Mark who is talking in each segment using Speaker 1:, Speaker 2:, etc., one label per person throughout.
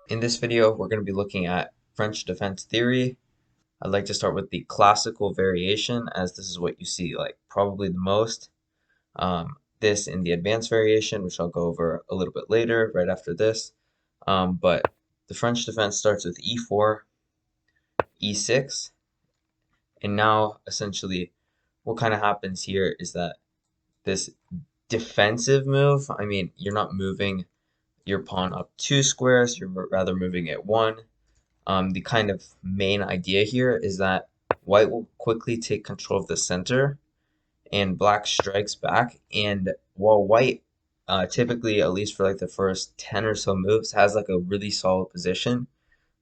Speaker 1: In this video, we're going to be looking at French defense theory. I'd like to start with the classical variation, as this is what you see like probably the most. This in the advanced variation, which I'll go over a little bit later, right after this. But the French defense starts with e4, e6, and now essentially what kind of happens here is that this defensive move, I mean, you're not moving your pawn up two squares, you're rather moving it one. The kind of main idea here is that white will quickly take control of the center and black strikes back. And while white typically, at least for like the first 10 or so moves, has like a really solid position,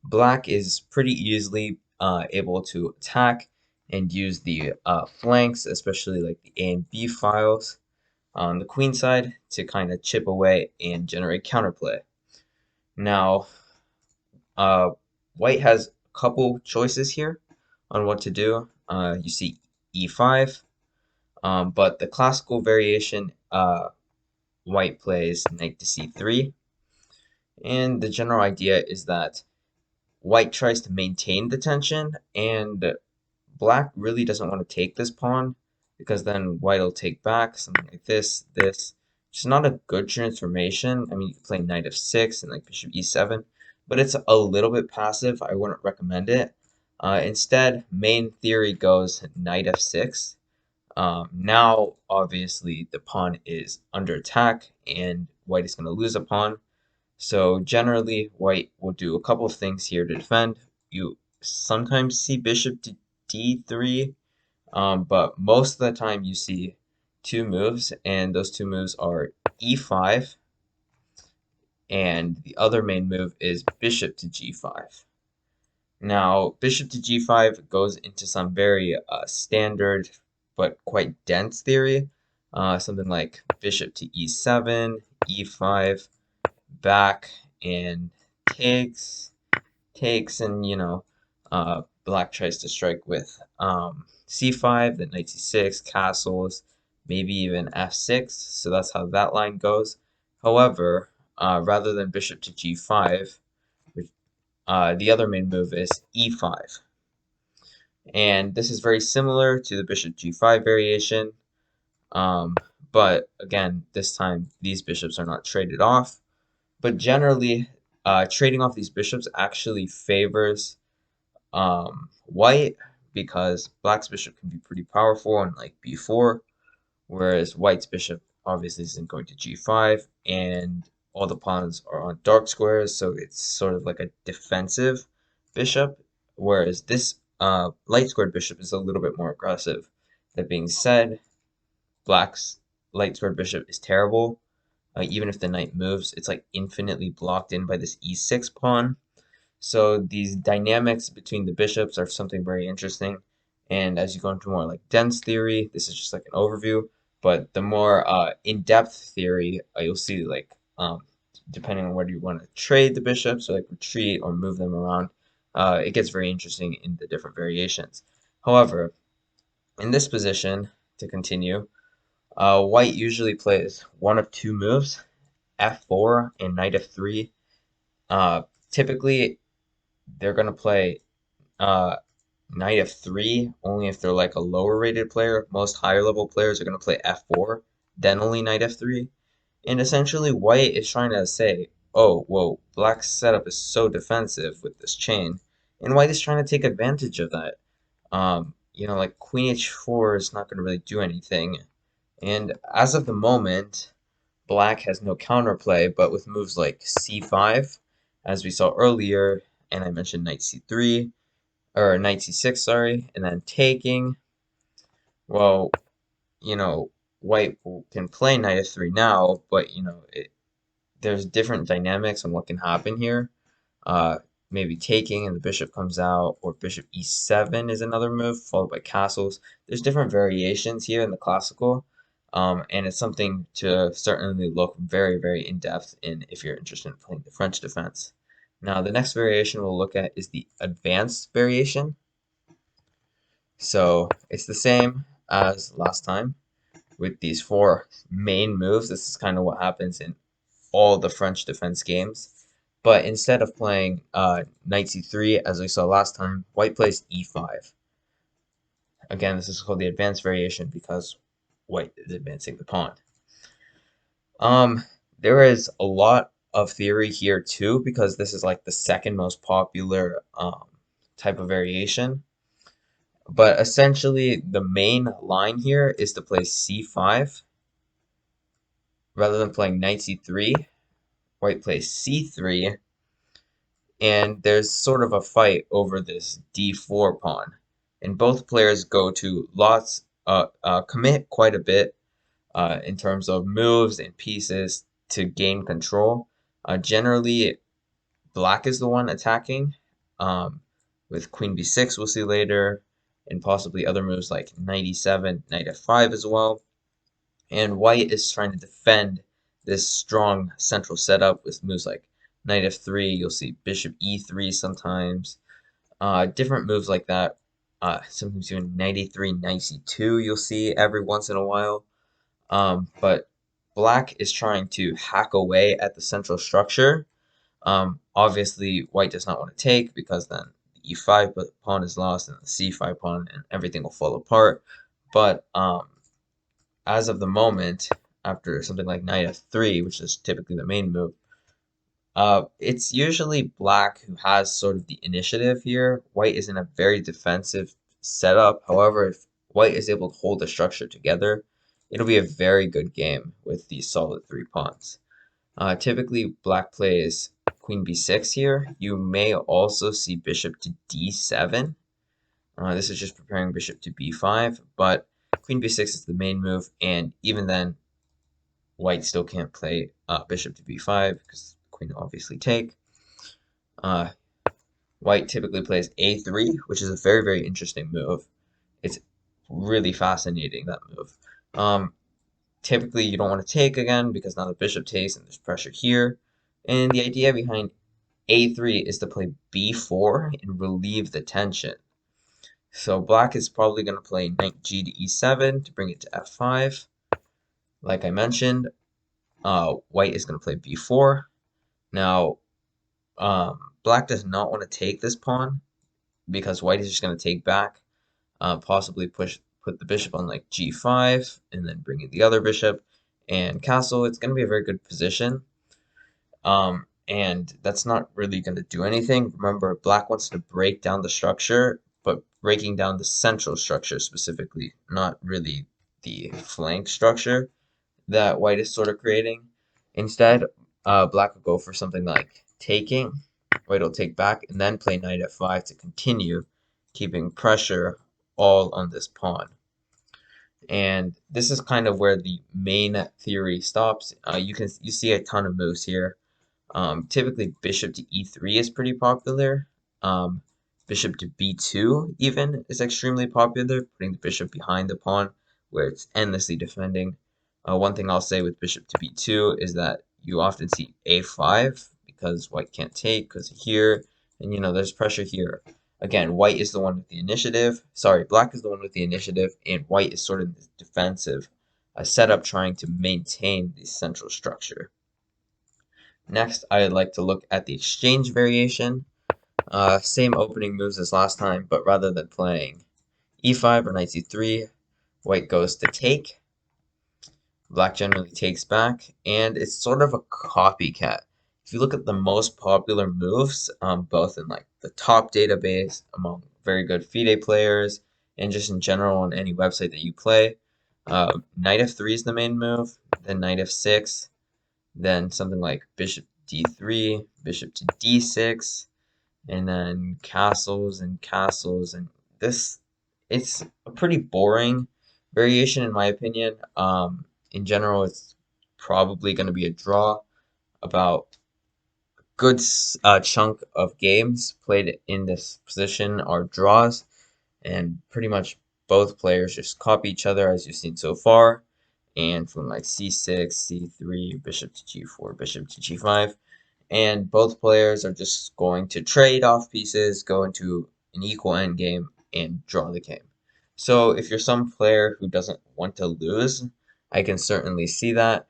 Speaker 1: black is pretty easily able to attack and use the flanks, especially like the A and B files on the queen side to kind of chip away and generate counterplay. Now, uh, white has a couple choices here on what to do. You see e5, but the classical variation, white plays knight to c3, and the general idea is that white tries to maintain the tension, and black really doesn't want to take this pawn because then white will take back something like this. Which is not a good transformation. I mean, you can play knight f6 and like bishop e7, but it's a little bit passive. I wouldn't recommend it. Instead, main theory goes knight f6. Now, obviously, the pawn is under attack and white is going to lose a pawn. So generally, white will do a couple of things here to defend. You sometimes see bishop to d3, but most of the time you see two moves, and those two moves are e5, and the other main move is bishop to g5. Now, bishop to g5 goes into some very standard but quite dense theory, something like bishop to e7, e5, back, and takes, and black tries to strike with c5, then knight c6, castles, maybe even f6. So that's how that line goes. However, rather than bishop to g5, the other main move is e5. And this is very similar to the bishop g5 variation. Um, but again, this time these bishops are not traded off. But generally, trading off these bishops actually favors white because black's bishop can be pretty powerful on like b4, whereas white's bishop obviously isn't going to g5, and all the pawns are on dark squares, so it's sort of like a defensive bishop, whereas this light squared bishop is a little bit more aggressive. That being said, black's light squared bishop is terrible. Even if the knight moves, it's like infinitely blocked in by this e6 pawn. So these dynamics between the bishops are something very interesting. And as you go into more like dense theory, this is just like an overview. But the more in-depth theory, you'll see like depending on whether you want to trade the bishops or like retreat or move them around, it gets very interesting in the different variations. However, in this position, to continue, white usually plays one of two moves, f4 and knight f3. Typically, they're going to play uh, knight f3 only if they're like a lower rated player. Most higher level players are going to play f4, then only knight f3. And essentially, white is trying to say, oh, whoa, black's setup is so defensive with this chain. And white is trying to take advantage of that. Like queen h4 is not going to really do anything. And as of the moment, black has no counterplay, but with moves like c5, as we saw earlier, and I mentioned knight c3, or knight c6, sorry, and then taking, well, you know, white can play knight f3 now, but, there's different dynamics on what can happen here. Uh, Maybe taking and the bishop comes out, or bishop e7 is another move, followed by castles. There's different variations here in the classical, and it's something to certainly look very, very in depth in if you're interested in playing the French defense. Now, the next variation we'll look at is the advanced variation. So it's the same as last time with these four main moves. This is kind of what happens in all the French defense games. But instead of playing knight c3, as we saw last time, white plays e5. Again, this is called the advanced variation because white is advancing the pawn. There is a lot of theory here too because this is like the second most popular type of variation. But essentially, the main line here is to play c5 rather than playing knight c3. White plays c3, and there's sort of a fight over this d4 pawn. And both players go to commit quite a bit in terms of moves and pieces to gain control. Generally, black is the one attacking, with queen b6 we'll see later, and possibly other moves like knight e7, knight f5 as well. And white is trying to defend this strong central setup with moves like knight f3. You'll see bishop e3 sometimes. Different moves like that. Sometimes even knight e3, knight c2 you'll see every once in a while. But black is trying to hack away at the central structure. Obviously, white does not want to take because then the e5 pawn is lost and the c5 pawn and everything will fall apart. But as of the moment, after something like knight f3, which is typically the main move, it's usually black who has sort of the initiative here. White is in a very defensive setup. However, if white is able to hold the structure together, it'll be a very good game with these solid three pawns. Typically, black plays queen b6 here. You may also see bishop to d7. This is just preparing bishop to b5, but queen b6 is the main move, and even then, white still can't play bishop to b5 because queen will obviously take. Uh, White typically plays a3, which is a very, very interesting move. It's really fascinating, that move. Typically, you don't want to take again because now the bishop takes and there's pressure here. And the idea behind a3 is to play b4 and relieve the tension. So black is probably going to play knight g to e7 to bring it to f5. Like I mentioned, white is going to play b4. Now, black does not want to take this pawn because white is just going to take back, possibly put the bishop on like g5 and then bring in the other bishop and castle. It's going to be a very good position. And that's not really going to do anything. Remember, black wants to break down the structure, but breaking down the central structure specifically, not really the flank structure that white is sort of creating. Instead, black will go for something like taking. White will take back and then play knight f5 to continue keeping pressure all on this pawn. And this is kind of where the main theory stops. You see a ton of moves here. Typically, bishop to e3 is pretty popular. Bishop to b2 even is extremely popular, putting the bishop behind the pawn where it's endlessly defending. One thing I'll say with bishop to b2 is that you often see a5 because white can't take because here, and there's pressure here. Again, white is the one with the initiative. Sorry, black is the one with the initiative, and white is sort of defensive, a setup trying to maintain the central structure. Next, I'd like to look at the exchange variation. Same opening moves as last time, but rather than playing e5 or knight c3, white goes to take. Black generally takes back, and it's sort of a copycat. If you look at the most popular moves, both in like the top database among very good FIDE players, and just in general on any website that you play, knight f3 is the main move, then knight f6, then something like bishop d3, bishop to d6, and then castles and castles, and it's a pretty boring variation in my opinion. In general, it's probably going to be a draw. About a good chunk of games played in this position are draws, and pretty much both players just copy each other as you've seen so far. And from like c6, c3, bishop to g4, bishop to g5, and both players are just going to trade off pieces, go into an equal endgame, and draw the game. So if you're some player who doesn't want to lose, I can certainly see that.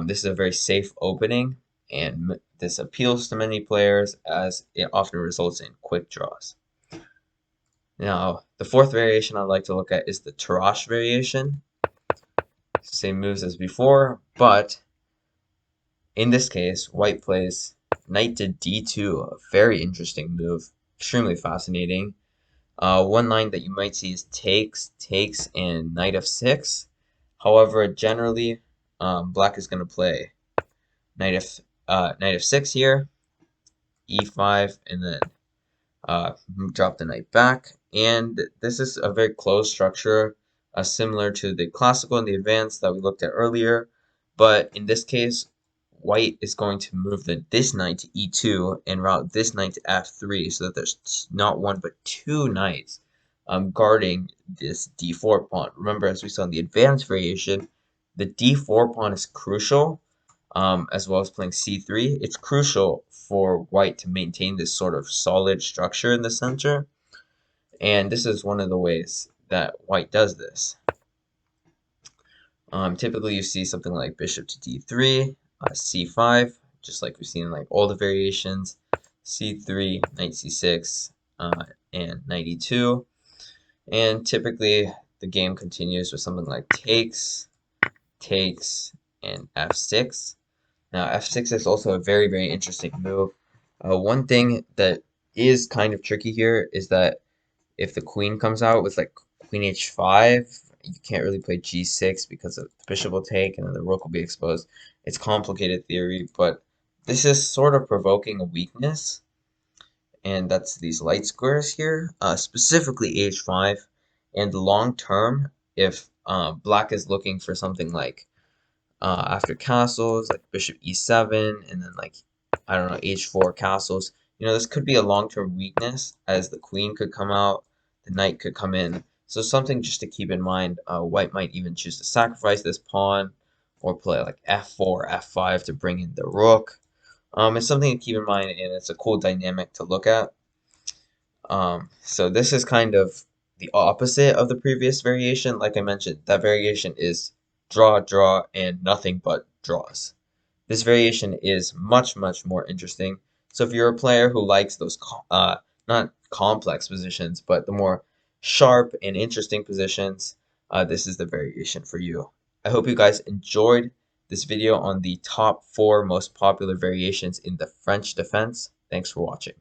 Speaker 1: This is a very safe opening, and this appeals to many players as it often results in quick draws. Now, the fourth variation I'd like to look at is the Tarrasch Variation. Same moves as before, but in this case, white plays knight to d2, a very interesting move, extremely fascinating. One line that you might see is takes, and knight f6. However, generally, black is going to play knight f6 here, e5, and then drop the knight back. And this is a very closed structure, similar to the classical and the advanced that we looked at earlier. But in this case, white is going to move this knight to e2 and route this knight to f3 so that there's not one but two knights guarding this d4 pawn. Remember, as we saw in the advanced variation, the d4 pawn is crucial, as well as playing c3. It's crucial for white to maintain this sort of solid structure in the center, and this is one of the ways that white does this. Typically, you see something like bishop to d3, c5, just like we've seen in like all the variations, c3, knight c6, and knight e2. And typically, the game continues with something like takes, and f6. Now, f6 is also a very, very interesting move. One thing that is kind of tricky here is that if the queen comes out with like queen h5, you can't really play g6 because the bishop will take and then the rook will be exposed. It's complicated theory, but this is sort of provoking a weakness, and that's these light squares here, specifically h5. And long term, if black is looking for something like after castles, like bishop e7, and then like, I don't know, h4 castles. This could be a long-term weakness, as the queen could come out, the knight could come in. So something just to keep in mind. White might even choose to sacrifice this pawn, or play like f4, f5 to bring in the rook. It's something to keep in mind, and it's a cool dynamic to look at. So this is kind of the opposite of the previous variation. Like I mentioned, that variation is draw, draw, and nothing but draws. This variation is much, much more interesting. So if you're a player who likes those, not complex positions, but the more sharp and interesting positions, this is the variation for you. I hope you guys enjoyed this video on the top 4 most popular variations in the French defense. Thanks for watching.